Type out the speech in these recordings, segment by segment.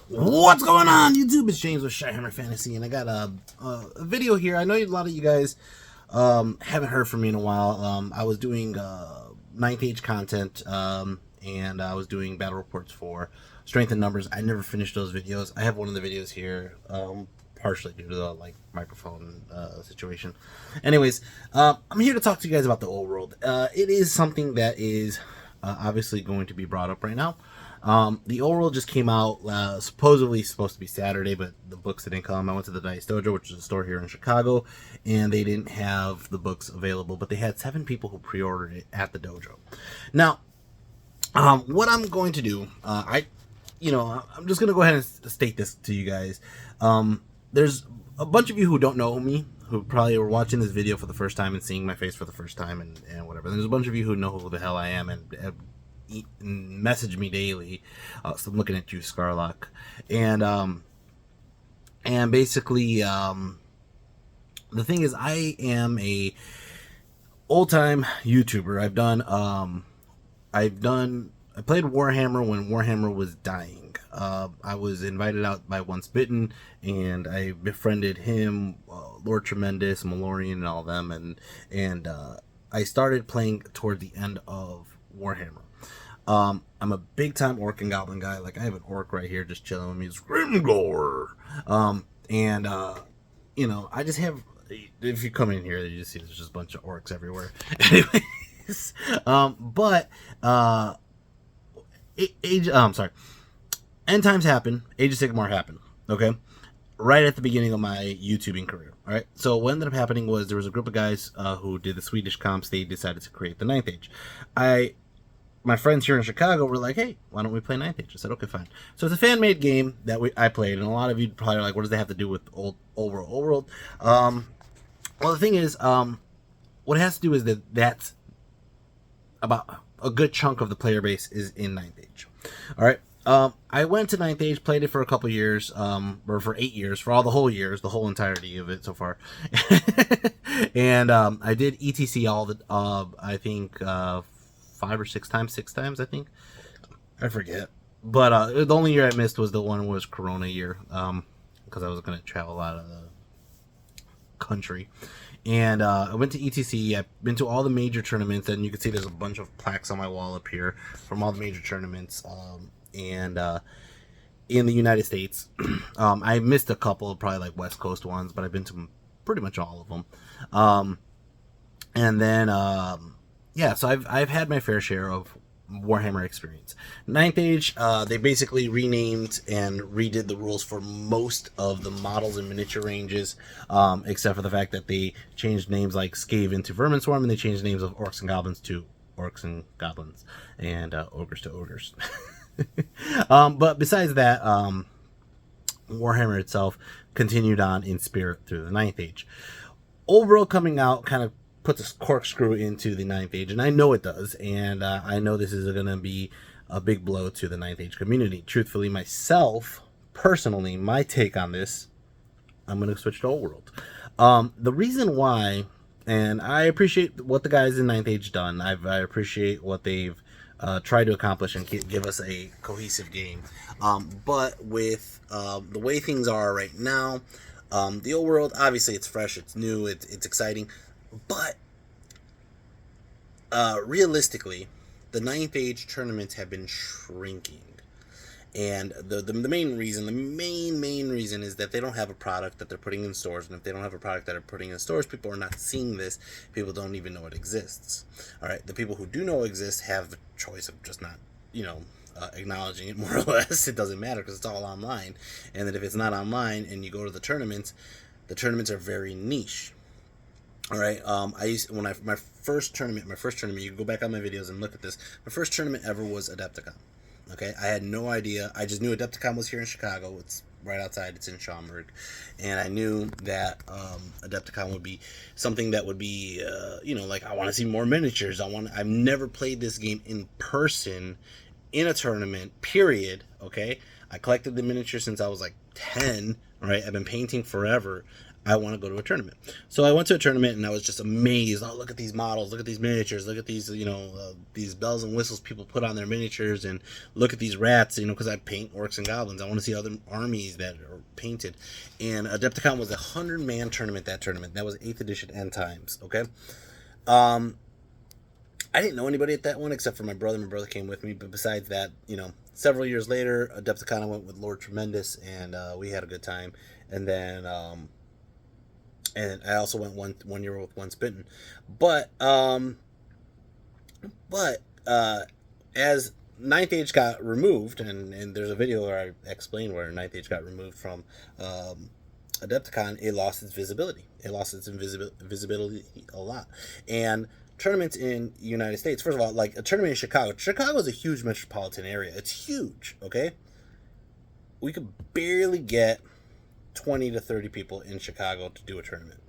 What's going on, YouTube? It's James with Chihammer Fantasy, and I got a video here. I know a lot of you guys haven't heard from me in a while. I was doing 9th Age content, and I was doing battle reports for Strength in Numbers. I never finished those videos. I have one of the videos here, partially due to the microphone situation. Anyways, I'm here to talk to you guys about the old world. It is something that is obviously going to be brought up right now. The old world just came out, supposedly supposed to be Saturday, but the books didn't come. I went to the Dice Dojo, which is a store here in Chicago, and they didn't have the books available, but they had 7 people who pre-ordered it at the dojo. Now, what I'm going to do, I'm just going to go ahead and state this to you guys. There's a bunch of you who don't know me, who probably were watching this video for the first time and seeing my face for the first time and whatever. There's a bunch of you who know who the hell I am and message me daily. So I'm looking at you, Scarlock, and basically the thing is, I am a old time YouTuber. I played Warhammer when Warhammer was dying. I was invited out by Once Bitten, and I befriended him, Lord Tremendous, Malorian, and all them, and I started playing toward the end of Warhammer. I'm a big time orc and goblin guy. Like, I have an orc right here just chilling with me. It's Grimgore. I just have, if you come in here, you just see there's just a bunch of orcs everywhere. Anyways, End times happen. Age of Sigmar happened. Okay. Right at the beginning of my YouTubing career. All right. So what ended up happening was there was a group of guys who did the Swedish comps. They decided to create the 9th Age. My friends here in Chicago were like, hey, why don't we play 9th Age? I said, okay, fine. So it's a fan-made game that I played, and a lot of you probably are like, what does that have to do with old world? Well, the thing is, what it has to do is that's about a good chunk of the player base is in 9th Age. All right. I went to 9th Age, played it for a couple years, or for 8 years, for all the whole years, the whole entirety of it so far. And I did ETC all the, I think, 5 or 6 times, I think. I forget. But the only year I missed was the one was Corona year, because I was going to travel out of the country. And I went to ETC. I've been to all the major tournaments, and you can see there's a bunch of plaques on my wall up here from all the major tournaments. In the United States. I missed a couple, probably like West Coast ones, but I've been to pretty much all of them. So I've had my fair share of Warhammer experience. 9th Age, they basically renamed and redid the rules for most of the models and miniature ranges, except for the fact that they changed names like Skaven to Vermin Swarm, and they changed names of Orcs and Goblins to Orcs and Goblins, and Ogres to Ogres. But besides that, Warhammer itself continued on in spirit through the 9th Age. Old World coming out kind of puts a corkscrew into the 9th Age, and I know it does, and I know this is going to be a big blow to the 9th Age community. Truthfully, myself, personally, my take on this, I'm going to switch to Old World. The reason why, and I appreciate what the guys in 9th Age done, I appreciate what they've try to accomplish and give us a cohesive game. But with the way things are right now, the old world, obviously it's fresh, it's new, it's exciting, but realistically, the 9th Age tournaments have been shrinking. And the main reason is that they don't have a product that they're putting in stores, and if they don't have a product that they're putting in stores, people are not seeing this. People don't even know it exists. All right, the people who do know it exists have the choice of just not, acknowledging it, more or less. It doesn't matter because it's all online. And that if it's not online and you go to the tournaments are very niche. All right, my first tournament, you can go back on my videos and look at this. My first tournament ever was Adepticon. Okay, I had no idea. I just knew Adepticon was here in Chicago. It's right outside. It's in Schaumburg. And I knew that Adepticon would be something that would be, I want to see more miniatures. I've never played this game in person in a tournament, period. Okay, I collected the miniatures since I was like 10, right? I've been painting forever. I want to go to a tournament. So I went to a tournament and I was just amazed. Oh, look at these models, look at these miniatures, look at these, these bells and whistles people put on their miniatures, and look at these rats, because I paint orcs and goblins. I want to see other armies that are painted. And Adepticon was a 100-man tournament, that tournament. That was 8th edition end times, okay? I didn't know anybody at that one except for my brother. My brother came with me, but besides that, several years later, Adepticon, I went with Lord Tremendous, and we had a good time. And then, and I also went one year with Once Bitten, but as Ninth Age got removed, and there's a video where I explain where Ninth Age got removed from Adepticon, it lost its visibility. It lost its visibility a lot, and tournaments in the United States. First of all, like a tournament in Chicago. Chicago is a huge metropolitan area. It's huge. Okay, we could barely get 20 to 30 people in Chicago to do a tournament,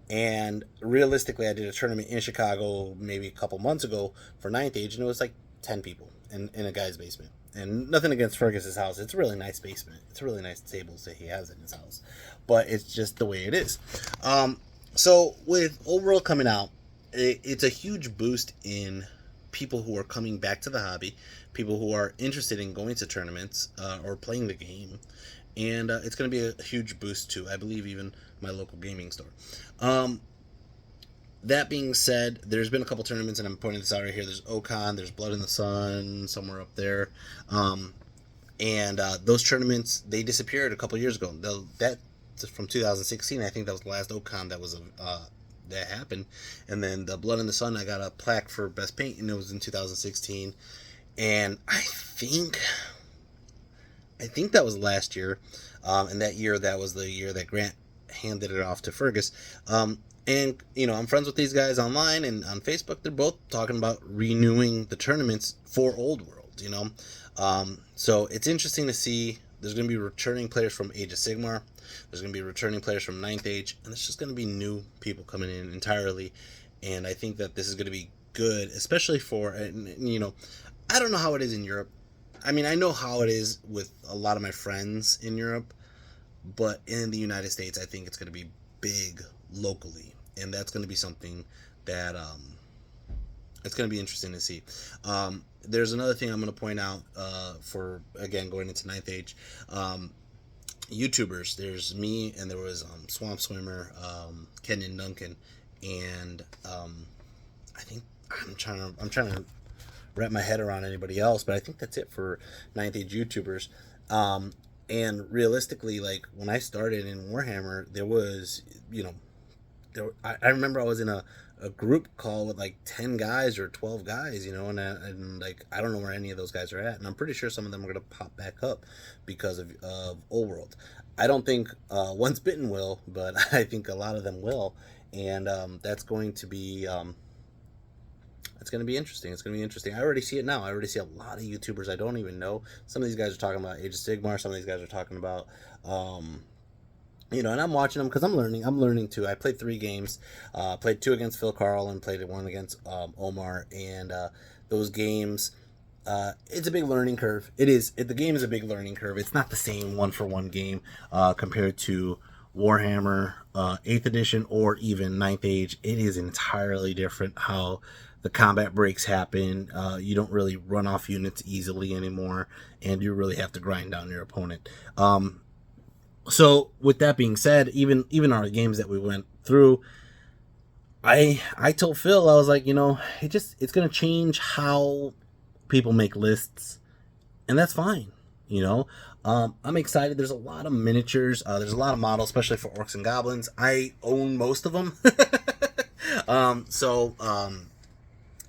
and realistically, I did a tournament in Chicago maybe a couple months ago for Ninth Age, and it was like 10 people in a guy's basement. And nothing against Fergus's house. It's a really nice basement. It's really nice tables that he has in his house, but it's just the way it is. So with Old World coming out, it's a huge boost in people who are coming back to the hobby, people who are interested in going to tournaments or playing the game. And it's going to be a huge boost to, I believe, even my local gaming store. That being said, there's been a couple tournaments, and I'm pointing this out right here. There's Ocon, there's Blood in the Sun, somewhere up there. And those tournaments, they disappeared a couple years ago. That's from 2016. I think that was the last Ocon that happened. And then the Blood in the Sun, I got a plaque for Best Paint, and it was in 2016. And I think that was last year, and that was the year that Grant handed it off to Fergus. And I'm friends with these guys online and on Facebook. They're both talking about renewing the tournaments for Old World. So it's interesting to see. There's going to be returning players from Age of Sigmar. There's going to be returning players from Ninth Age, and there's just going to be new people coming in entirely. And I think that this is going to be good, especially for I don't know how it is in Europe. I mean, I know how it is with a lot of my friends in Europe, but in the United States, I think it's going to be big locally, and that's going to be something that it's going to be interesting to see. There's another thing I'm going to point out for, again, going into Ninth Age, YouTubers. There's me, and there was Swamp Swimmer, Ken and Duncan, and I think I'm trying to wrap my head around anybody else, but I think that's it for Ninth Age YouTubers. And realistically, like when I started in Warhammer, there was, I remember I was in a group call with like 10 guys or 12 guys, and like I don't know where any of those guys are at, and I'm pretty sure some of them are going to pop back up because of Old World. I don't think Once Bitten will, but I think a lot of them will, and that's going to be it's going to be interesting. It's going to be interesting. I already see it now. I already see a lot of YouTubers I don't even know. Some of these guys are talking about Age of Sigmar. Some of these guys are talking about, and I'm watching them because I'm learning. I'm learning too. I played 3 games. Played 2 against Phil Carl and played 1 against Omar. And those games, it's a big learning curve. It is. The game is a big learning curve. It's not the same one-for-one game compared to Warhammer 8th edition or even 9th Age. It is entirely different how the combat breaks happen. You don't really run off units easily anymore, and you really have to grind down your opponent. So with that being said, even our games that we went through, I told Phil, I was like, it's going to change how people make lists, and that's fine. I'm excited. There's a lot of miniatures. There's a lot of models, especially for orcs and goblins. I own most of them.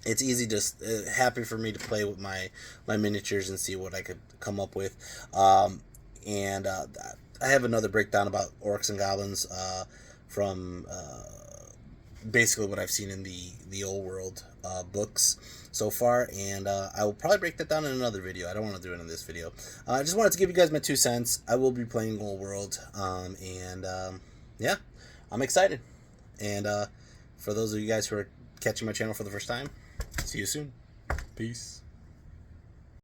It's easy, just happy for me to play with my miniatures and see what I could come up with. And I have another breakdown about orcs and goblins from basically what I've seen in the Old World books so far, and I will probably break that down in another video. I don't want to do it in this video. I just wanted to give you guys my 2 cents. I will be playing Old World, yeah, I'm excited. And for those of you guys who are catching my channel for the first time, see you soon. Peace.